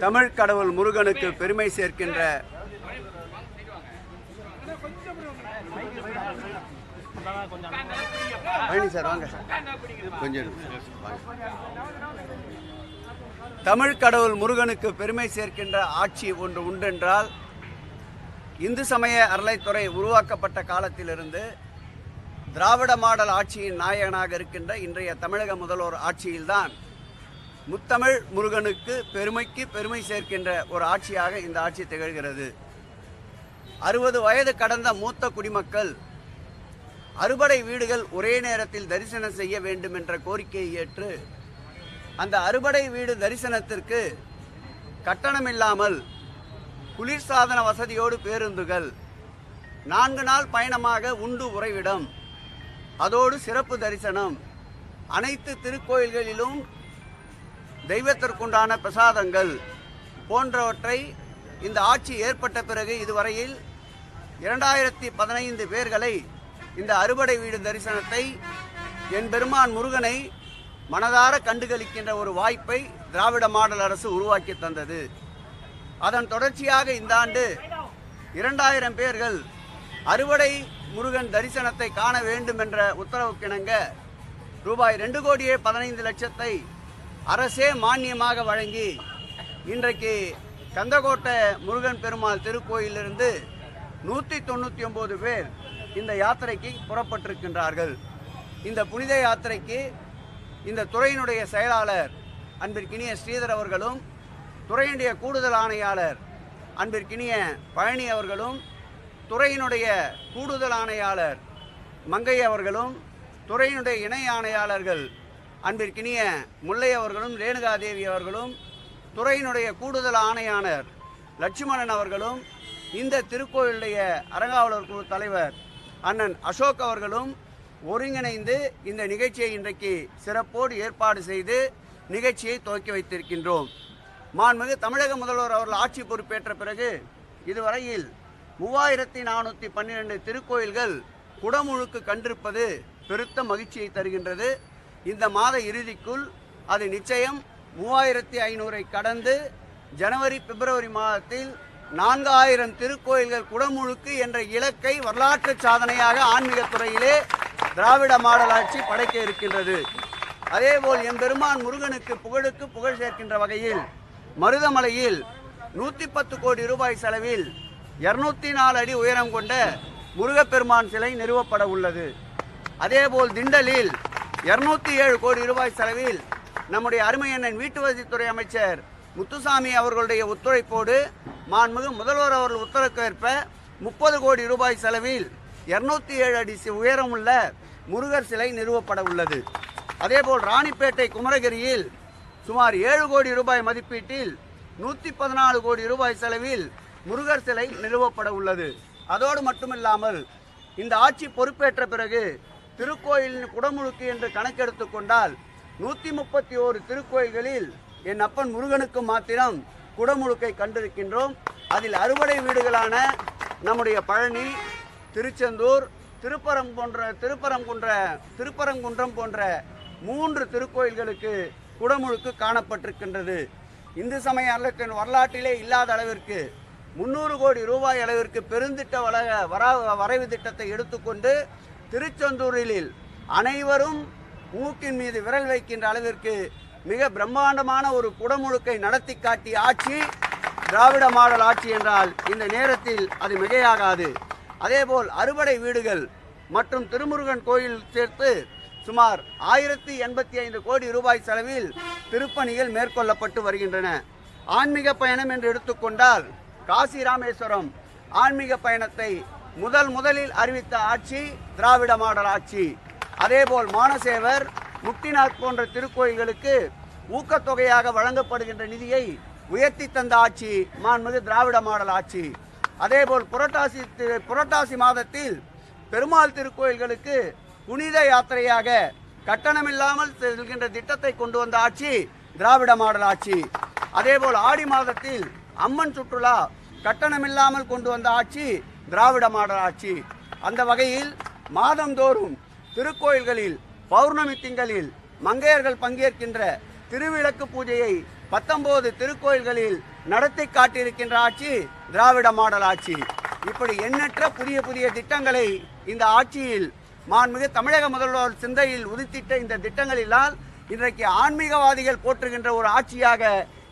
தமிழ் கடவுள் முருகனுக்கு பெருமை சேர்க்கின்ற தமிழ் கடவுள் முருகனுக்கு பெருமை சேர்க்கின்ற ஆட்சி ஒன்று உண்டென்றால் இந்து சமய அறளைத்துறை உருவாக்கப்பட்ட காலத்திலிருந்து திராவிட மாடல் ஆட்சியின் நாயகனாக இருக்கின்ற இன்றைய தமிழக முதல்வர் ஆட்சியில்தான் முத்தமிழ் முருகனுக்கு பெருமை சேர்க்கின்ற ஒரு ஆட்சியாக இந்த ஆட்சி திகழ்கிறது. 60 வயது கடந்த மூத்த குடிமக்கள் அறுபடை வீடுகள் ஒரே நேரத்தில் தரிசனம் செய்ய வேண்டும் என்ற கோரிக்கையை ஏற்று அந்த அறுபடை வீடு தரிசனத்திற்கு கட்டணமில்லாமல் குளிர்சாதன வசதியோடு பேருந்துகள், 4 நாள் பயணமாக உண்டு உறைவிடம், அதோடு சிறப்பு தரிசனம், அனைத்து திருக்கோயில்களிலும் தெய்வத்திற்குண்டான பிரசாதங்கள் போன்றவற்றை இந்த ஆட்சி ஏற்பட்ட பிறகு இதுவரையில் 2015 பேர்களை இந்த அறுபடை வீடு தரிசனத்தை என் பெருமான் முருகனை மனதார கண்டுகளிக்கின்ற ஒரு வாய்ப்பை திராவிட மாடல் அரசு உருவாக்கி தந்தது. அதன் தொடர்ச்சியாக இந்த ஆண்டு 2000 பேர்கள் அறுபடை முருகன் தரிசனத்தை காண வேண்டும் என்ற உத்தரவுக்கிணங்க ரூபாய் 2,15,00,000 அரசே மானியமாக வழங்கி இன்றைக்கு கந்தக்கோட்டை முருகன் பெருமாள் திருக்கோயிலிருந்து 199 பேர் இந்த யாத்திரைக்கு புறப்பட்டிருக்கின்றார்கள். இந்த புனித யாத்திரைக்கு இந்த துறையினுடைய செயலாளர் அன்பிற்கினிய ஸ்ரீதர் அவர்களும், துறையினுடைய கூடுதல் ஆணையாளர் அன்பிற்கினிய பழனி அவர்களும், துறையினுடைய கூடுதல் ஆணையாளர் மங்கை அவர்களும், துறையினுடைய இணை ஆணையாளர்கள் அன்பிற்கினிய முல்லை அவர்களும், ரேணுகாதேவி அவர்களும், துறையினுடைய கூடுதல் ஆணையாளர் லட்சுமணன் அவர்களும், இந்த திருக்கோயிலுடைய அறங்காவலர் குழு தலைவர் அண்ணன் அசோக் அவர்களும் ஒருங்கிணைந்து இந்த நிகழ்ச்சியை இன்றைக்கு சிறப்போடு ஏற்பாடு செய்து நிகழ்ச்சியை துவக்கி வைத்திருக்கின்றோம். மாண்புமிகு தமிழக முதல்வர் அவர்கள் ஆட்சி பொறுப்பேற்ற பிறகு இதுவரையில் 3412 திருக்கோயில்கள் குடமுழுக்கு கண்டிருப்பது பெருத்த மகிழ்ச்சியை தருகின்றது. இந்த மாத இறுதிக்குள் அது நிச்சயம் 3500 கடந்து ஜனவரி பிப்ரவரி மாதத்தில் 4000 திருக்கோயில்கள் குடமுழுக்கு என்ற இலக்கை வரலாற்று சாதனையாக ஆன்மீகத்துறையிலே திராவிட மாடல் ஆட்சி படைக்க இருக்கின்றது. அதேபோல் எம்பெருமான் முருகனுக்கு புகழுக்கு புகழ் சேர்க்கின்ற வகையில் மருதமலையில் 110 கோடி ரூபாய் செலவில் 204 அடி உயரம் கொண்ட முருகப்பெருமான் சிலை நிறுவப்பட உள்ளது. அதேபோல் திண்டலில் 207 கோடி ரூபாய் செலவில் நம்முடைய அருமையண்ணன் வீட்டு வசதித்துறை அமைச்சர் முத்துசாமி அவர்களுடைய ஒத்துழைப்போடு மாண்புமிகு முதல்வர் அவர்கள் உத்தரவுக்கேற்ப 30 கோடி ரூபாய் செலவில் 207 அடி உயரமுள்ள முருகர் சிலை நிறுவப்பட உள்ளது. அதேபோல் ராணிப்பேட்டை குமரகிரியில் சுமார் 7 கோடி ரூபாய் மதிப்பீட்டில் 114 கோடி ரூபாய் செலவில் முருகர் சிலை நிறுவப்பட உள்ளது. அதோடு மட்டுமில்லாமல் இந்த ஆட்சி பொறுப்பேற்ற பிறகு திருக்கோயிலின் குடமுழுக்கு என்று கணக்கெடுத்து கொண்டால் 131 திருக்கோயில்களில் என் அப்பன் முருகனுக்கு மாத்திரம் குடமுழுக்கை கண்டிருக்கின்றோம். அதில் அறுபடை வீடுகளான நம்முடைய பழனி, திருச்செந்தூர், திருப்பரங்குன்றம் போன்ற 3 திருக்கோயில்களுக்கு குடமுழுக்கு காணப்பட்டிருக்கின்றது. இந்து சமய அறத்தின் வரலாற்றிலே இல்லாத அளவிற்கு 300 கோடி ரூபாய் அளவிற்கு பெருந்திட்ட வரைவு திட்டத்தை எடுத்துக்கொண்டு திருச்செந்தூரில் அனைவரும் மூக்கின் மீது விரல் வைக்கின்ற அளவிற்கு மிக பிரம்மாண்டமான ஒரு குடமுழுக்கை நடத்தி காட்டிய ஆட்சி திராவிட மாடல் ஆட்சி என்றால் இந்த நேரத்தில் அது மிகையாகாது. அதேபோல் அறுபடை வீடுகள் மற்றும் திருமுருகன் கோயில் சேர்த்து சுமார் 1085 கோடி ரூபாய் செலவில் திருப்பணிகள் மேற்கொள்ளப்பட்டு வருகின்றன. ஆன்மீக பயணம் என்று எடுத்துக்கொண்டால் காசி ராமேஸ்வரம் ஆன்மீக பயணத்தை முதலில் அறிவித்த ஆட்சி திராவிட மாடல் ஆட்சி. அதேபோல் மானசேவர், முக்திநாத் போன்ற திருக்கோயில்களுக்கு ஊக்கத்தொகையாக வழங்கப்படுகின்ற நிதியை உயர்த்தி தந்த ஆட்சி மாண்புமிகு திராவிட மாடல் ஆட்சி. அதேபோல் புரட்டாசி மாதத்தில் பெருமாள் திருக்கோயில்களுக்கு புனித யாத்திரையாக கட்டணமில்லாமல் செல்கின்ற திட்டத்தை கொண்டு வந்த ஆட்சி திராவிட மாடல் ஆட்சி. அதேபோல் ஆடி மாதத்தில் அம்மன் சுற்றுலா கட்டணமில்லாமல் கொண்டு வந்த ஆட்சி திராவிட மாடல் ஆட்சி. அந்த வகையில் மாதந்தோறும் திருக்கோயில்களில் பௌர்ணமி திங்களில் மங்கையர்கள் பங்கேற்கின்ற திருவிளக்கு பூஜையை 19 திருக்கோயில்களில் நடத்தி காட்டியிருக்கின்ற ஆட்சி திராவிட மாடல் ஆட்சி. இப்படி எண்ணற்ற புதிய புதிய திட்டங்களை இந்த ஆட்சியில் மாண்புமிகு தமிழக முதல்வர் சிந்தையில் உதித்திட்ட இந்த திட்டங்களினால் இன்றைக்கு ஆன்மீகவாதிகள் போற்றுகின்ற ஒரு ஆட்சியாக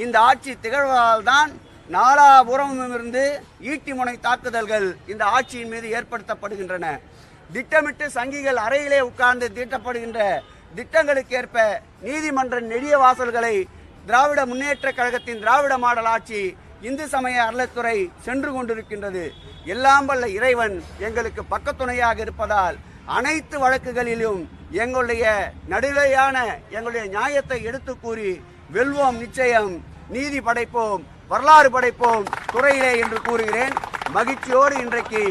இந்த ஆட்சி திகழ்வதால் தான் நாலாபுறமும் இருந்து ஈட்டி முனை தாக்குதல்கள் இந்த ஆட்சியின் மீது ஏற்படுத்தப்படுகின்றன. திட்டமிட்டு சங்கிகள் அறையிலே உட்கார்ந்து தீட்டப்படுகின்ற திட்டங்களுக்கேற்ப நீதிமன்ற நெடிய வாசல்களை திராவிட முன்னேற்ற கழகத்தின் திராவிட மாடல் ஆட்சி இந்து சமய அறநிலைத்துறை சென்று கொண்டிருக்கின்றது. எல்லாம் வல்ல இறைவன் எங்களுக்கு பக்கத்துணையாக இருப்பதால் அனைத்து வழக்குகளிலும் எங்களுடைய நடுநிலையான எங்களுடைய நியாயத்தை எடுத்து கூறி வெல்வோம், நிச்சயம் நீதி படைப்போம், வரலாறு படைப்போம் துறையிலே என்று கூறுகிறேன். மகிழ்ச்சியோடு இன்றைக்கு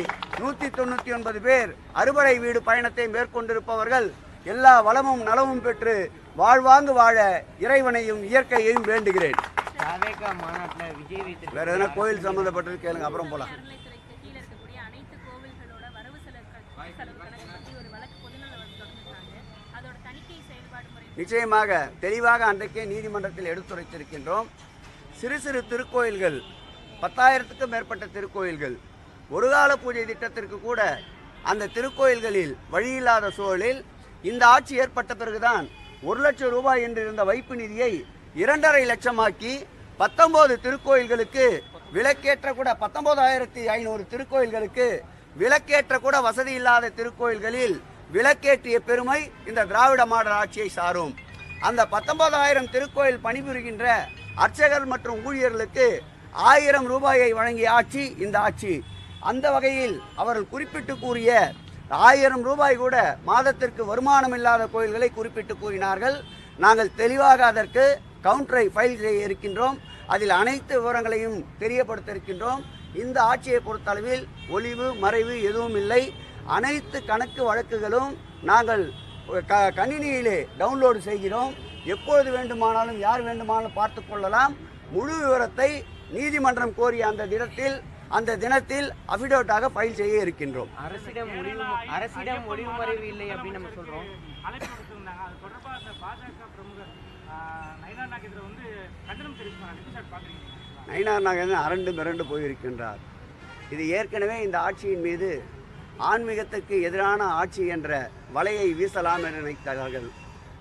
199 பேர் அறுபடை வீடு பயணத்தை மேற்கொண்டிருப்பவர்கள் எல்லா வளமும் நலமும் பெற்று வாழ்வாங்கு வாழ இறைவனையும் இயற்கையையும் வேண்டுகிறேன். வேற எதனா கோயில் சம்பந்தப்பட்டது கேளுங்க, அப்புறம் போலாம். நிச்சயமாக தெளிவாக அன்றைக்கே நீதிமன்றத்தில் எடுத்துரைத்திருக்கின்றோம். சிறு சிறு திருக்கோயில்கள் 10,000க்கும் மேற்பட்ட திருக்கோயில்கள் ஒரு கால பூஜை திட்டத்திற்கு கூட அந்த திருக்கோயில்களில் வழியில்லாத சூழலில் இந்த ஆட்சி ஏற்பட்ட பிறகுதான் 1 லட்சம் ரூபாய் என்று இருந்த வைப்பு நிதியை 2.5 லட்சமாக்கி 19 திருக்கோயில்களுக்கு விலக்கேற்ற கூட 19,500 திருக்கோயில்களுக்கு விலக்கேற்ற கூட வசதி இல்லாத திருக்கோயில்களில் விலக்கேற்றிய பெருமை இந்த திராவிட மாடல் ஆட்சியை சாரும். அந்த 19,000 திருக்கோயில் பணிபுரிகின்ற அர்ச்சகர் மற்றும் ஊழியர்களுக்கு 1000 ரூபாயை வழங்கிய ஆட்சி இந்த ஆட்சி. அந்த வகையில் அவர்கள் குறிப்பிட்டு கூறிய 1000 ரூபாய் கூட மாதத்திற்கு வருமானம் இல்லாத கோயில்களை குறிப்பிட்டு கூறினார்கள். நாங்கள் தெளிவாக அதற்கு கவுண்டரை ஃபைல் செய்ய இருக்கின்றோம். அதில் அனைத்து விவரங்களையும் தெரியப்படுத்த இருக்கின்றோம். இந்த ஆட்சியை பொறுத்தளவில் ஒளிவு மறைவு எதுவும் இல்லை. அனைத்து கணக்கு வழக்குகளும் நாங்கள் கணினியிலே டவுன்லோடு செய்கிறோம். எப்பொழுது வேண்டுமானாலும் யார் வேண்டுமானாலும் பார்த்து கொள்ளலாம். முழு விவரத்தை நீதிமன்றம் கோரிய அந்த தினத்தில் அபிடோட்டாக ஃபைல் செய்ய இருக்கின்றோம். அரசிடம் ஒளிவு மறைவு இல்லை அப்படின்னு நம்ம சொல்றோம். நயினார் நாகேந்திரன் அரண்டு மிரண்டு போயிருக்கின்றார். இது ஏற்கனவே இந்த ஆட்சியின் மீது ஆன்மீகத்துக்கு எதிரான ஆட்சி என்ற வலையை வீசலாம் என நினைத்தார்கள்.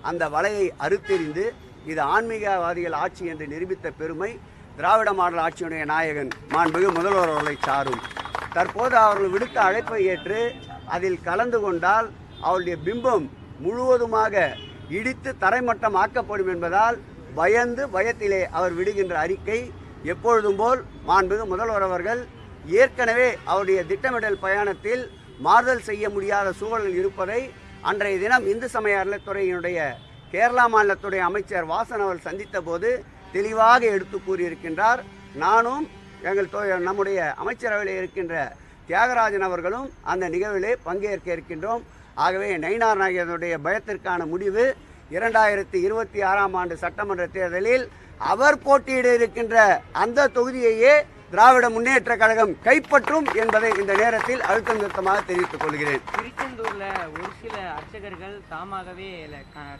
அந்த வலையை அறுத்தெறிந்து இது ஆன்மீகவாதிகள் ஆட்சி என்று நிரூபித்த பெருமை திராவிட மாடல் ஆட்சியுடைய நாயகன் மாண்புமிகு முதல்வர் அவர்களை சாரும். தற்போது அவர்கள் விடுத்த அழைப்பை ஏற்று அதில் கலந்து கொண்டால் அவருடைய பிம்பம் முழுவதுமாக இடித்து தரைமட்டம் ஆக்கப்படும் என்பதால் பயத்திலே அவர் விடுகின்ற அறிக்கை எப்பொழுதும் போல் மாண்புமிகு முதல்வர் அவர்கள் ஏற்கனவே அவருடைய திட்டமிடல் பயணத்தில் மாறுதல் செய்ய முடியாத சூழல் இருப்பதை அன்றைய தினம் இந்து சமய அறநிலைத்துறையினுடைய கேரளா மாநிலத்துடைய அமைச்சர் வாசன் அவர்கள் சந்தித்த போது தெளிவாக எடுத்து கூறியிருக்கின்றார். நானும் நம்முடைய அமைச்சரவையில் இருக்கின்ற தியாகராஜன் அவர்களும் அந்த நிகழ்விலே பங்கேற்க இருக்கின்றோம். ஆகவே நயினார் நாகேந்திரனுடைய பயத்திற்கான முடிவு 2026ஆம் ஆண்டு சட்டமன்ற தேர்தலில் அவர் போட்டியிட இருக்கின்ற அந்த தொகுதியையே திராவிட முன்னேற்ற கழகம் கைப்பற்றும் என்பதை இந்த நேரத்தில் அழுத்தம் திருத்தமாக தெரிவித்துக் கொள்கிறேன். திருச்செந்தூர்ல ஒரு சில அர்ச்சகர்கள் தாமாகவே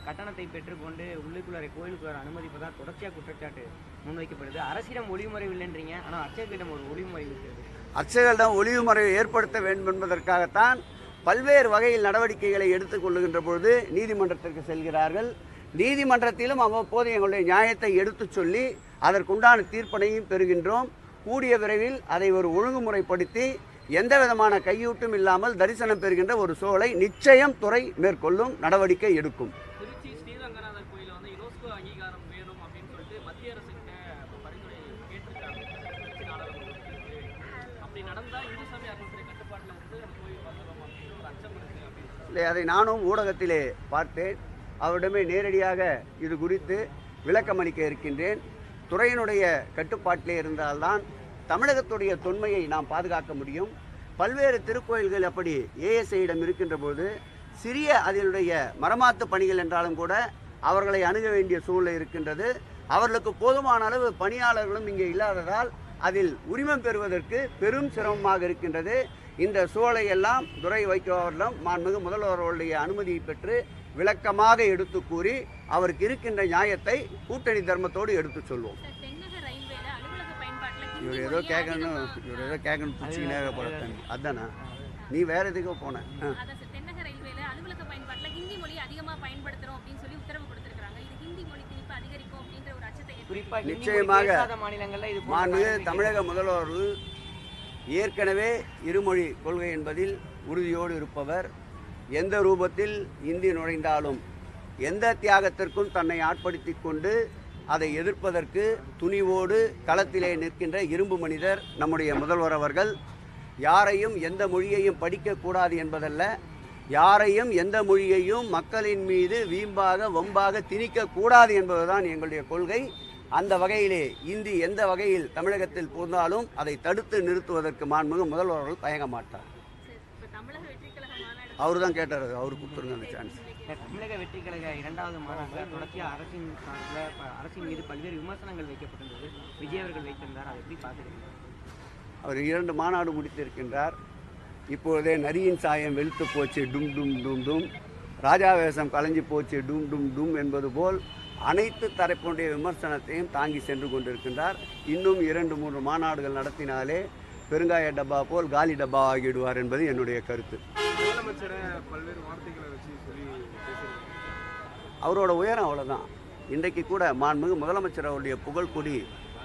கட்டணத்தை பெற்றுக்கொண்டு உள்ளுக்குள்ளார கோயிலுக்குள்ளார அனுமதிப்பதால் தொடர்ச்சியாக குற்றச்சாட்டு முன்வைக்கப்படுது. அரசிடம் ஒளிமுறைவு இல்லைன்றீங்க, ஆனால் அர்ச்சகர்களிடம் ஒரு ஒளிமுறைவு இருக்கிறது. அர்ச்சகர்களிடம் ஒளிமுறைவை ஏற்படுத்த வேண்டும் என்பதற்காகத்தான் பல்வேறு வகையில் நடவடிக்கைகளை எடுத்துக்கொள்ளுகின்ற பொழுது நீதிமன்றத்திற்கு செல்கிறார்கள். நீதிமன்றத்திலும் அவ்வப்போது எங்களுடைய நியாயத்தை எடுத்து சொல்லி அதற்குண்டான தீர்ப்பனையும் பெறுகின்றோம். கூடிய விரைவில் அதை ஒரு ஒழுங்குமுறைப்படுத்தி எந்த விதமான கையூட்டும் இல்லாமல் தரிசனம் பெறுகின்ற ஒரு சூழலை நிச்சயம் துறை மேற்கொள்ளும், நடவடிக்கை எடுக்கும். திருச்சி ஸ்ரீரங்கநாதர் கோயிலை வந்து யுனெஸ்கோ அங்கீகாரம் வேணும் அப்படின்னு சொல்லிட்டு மத்திய அரசுகிட்ட பரிந்துரை கேட்டிருக்காங்க. அப்படி நடந்தால் இந்து சமய அறநிலையத்துறை கட்டுப்பாட்டில் வந்து அந்த கோயில் வந்துடும் அப்படின்னு ஒரு அச்சம் இருக்கு அப்படின்னு இல்லை, அதை நானும் ஊடகத்திலே பார்த்தேன். அவரிடமே நேரடியாக இது குறித்து விளக்கமளிக்க இருக்கின்றேன். துறையினுடைய கட்டுப்பாட்டிலே இருந்தால்தான் தமிழகத்துடைய தொன்மையை நாம் பாதுகாக்க முடியும். பல்வேறு திருக்கோயில்கள் அப்படி ஏஎஸ்ஐயிடம் இருக்கின்ற போது சிறிய அதனுடைய மரமாத்து பணிகள் என்றாலும் கூட அவர்களை அணுக வேண்டிய சூழ்நிலை இருக்கின்றது. அவர்களுக்கு போதுமான அளவு பணியாளர்களும் இங்கே இல்லாததால் அதில் உரிமம் பெறுவதற்கு பெரும் சிரமமாக இருக்கின்றது. இந்த சூழலை எல்லாம் துரை வைகோ அவர்களிடம் மாண்புமிகு முதல்வர்களுடைய அனுமதியை பெற்று விளக்கமாக எடுத்து கூறி அவருக்கு இருக்கின்ற நியாயத்தை கூட்டணி தர்மத்தோடு எடுத்து சொல்வோம். இவர் ஏதோ கேட்கணும் பிடிச்சிக்கினே போல தம்பி, அதானா நீ வேற எதுக்கோ போன. நிச்சயமாக மாண்புமிகு தமிழக முதல்வர்கள் ஏற்கனவே இருமொழி கொள்கை என்பதில் உறுதியோடு இருப்பவர். எந்த ரூபத்தில் இந்தி நுழைந்தாலும் எந்த தியாகத்திற்கும் தன்னை ஆட்படுத்தி கொண்டு அதை எதிர்ப்பதற்கு துணிவோடு களத்திலே நிற்கின்ற இரும்பு மனிதர் நம்முடைய முதல்வர் அவர்கள். யாரையும் எந்த மொழியையும் படிக்கக்கூடாது என்பதல்ல, யாரையும் எந்த மொழியையும் மக்களின் மீது வீம்பாக வம்பாக திணிக்கக்கூடாது என்பதுதான் எங்களுடைய கொள்கை. அந்த வகையிலே இந்தி எந்த வகையில் தமிழகத்தில் புகுந்தாலும் அதை தடுத்து நிறுத்துவதற்கு மாண்புமிகு முதல்வர்கள் தயங்க மாட்டார். அவரு தான் கேட்டார், அவரு கொடுத்துருங்க அந்த சான்ஸ். தமிழக வெற்றி கழக 2வது மாநாட்டில் தொடர்ச்சியாக அரசின் மீது பல்வேறு விமர்சனங்கள் வைக்கப்பட்டிருந்தது. விஜய் அவர்கள் வைத்திருந்தார், அதை எப்படி பார்க்குறீங்க? அவர் 2 மாநாடு முடித்திருக்கின்றார். இப்பொழுதே நரியின் சாயம் வெளுத்து போச்சு டும் டும் டும் டும், ராஜாவேசம் கலைஞ்சு போச்சு டும் டும் டும் என்பது போல் அனைத்து தரப்பினுடைய விமர்சனத்தையும் தாங்கி சென்று கொண்டிருக்கின்றார். இன்னும் 2-3 மாநாடுகள் நடத்தினாலே பெருங்காய டப்பா போல் காலி டப்பா ஆகிவிடுவார் என்பது என்னுடைய கருத்து. அவரோட உயரம் அவ்வளோதான். இன்றைக்கு கூட மாண்புமிகு முதலமைச்சர் அவருடைய புகழ்கொடி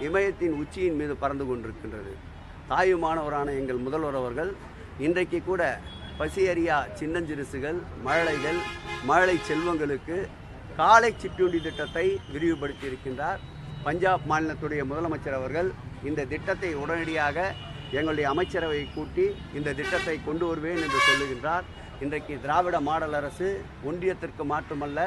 இமயத்தின் உச்சியின் மீது பறந்து கொண்டிருக்கின்றது. தாயுமானவரான எங்கள் முதல்வர் அவர்கள் இன்றைக்கு கூட பசியறியா சின்னஞ்சிறுசுகள், மழலைகள், மழலை செல்வங்களுக்கு காலை சிற்றுண்டி திட்டத்தை விரிவுபடுத்தி இருக்கின்றார். பஞ்சாப் மாநிலத்துடைய முதலமைச்சர் அவர்கள் இந்த திட்டத்தை உடனடியாக எங்களுடைய அமைச்சரவை கூட்டி இந்த திட்டத்தை கொண்டு வருவேன் என்று சொல்லுகின்றார். இன்றைக்கு திராவிட மாடல் அரசு ஒன்றியத்திற்கு மட்டுமல்ல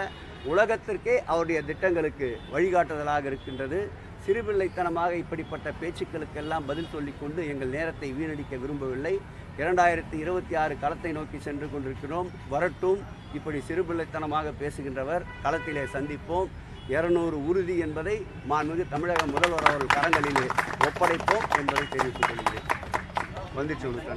உலகத்திற்கே அவருடைய திட்டங்களுக்கு வழிகாட்டுதலாக இருக்கின்றது. சிறுபிள்ளைத்தனமாக இப்படிப்பட்ட பேச்சுக்களுக்கெல்லாம் பதில் சொல்லிக்கொண்டு எங்கள் நேரத்தை வீணடிக்க விரும்பவில்லை. 2026 களத்தை நோக்கி சென்று கொண்டிருக்கிறோம். வரட்டும், இப்படி சிறுபிள்ளைத்தனமாக பேசுகின்றவர் களத்திலே சந்திப்போம். 200 உறுதி என்பதை மாண்புமிகு தமிழக முதல்வர் அவர்கள் கரங்களிலே ஒப்படைப்போம் என்பதை தெரிவித்துக் கொள்கிறேன். வந்துச்சு உனக்கு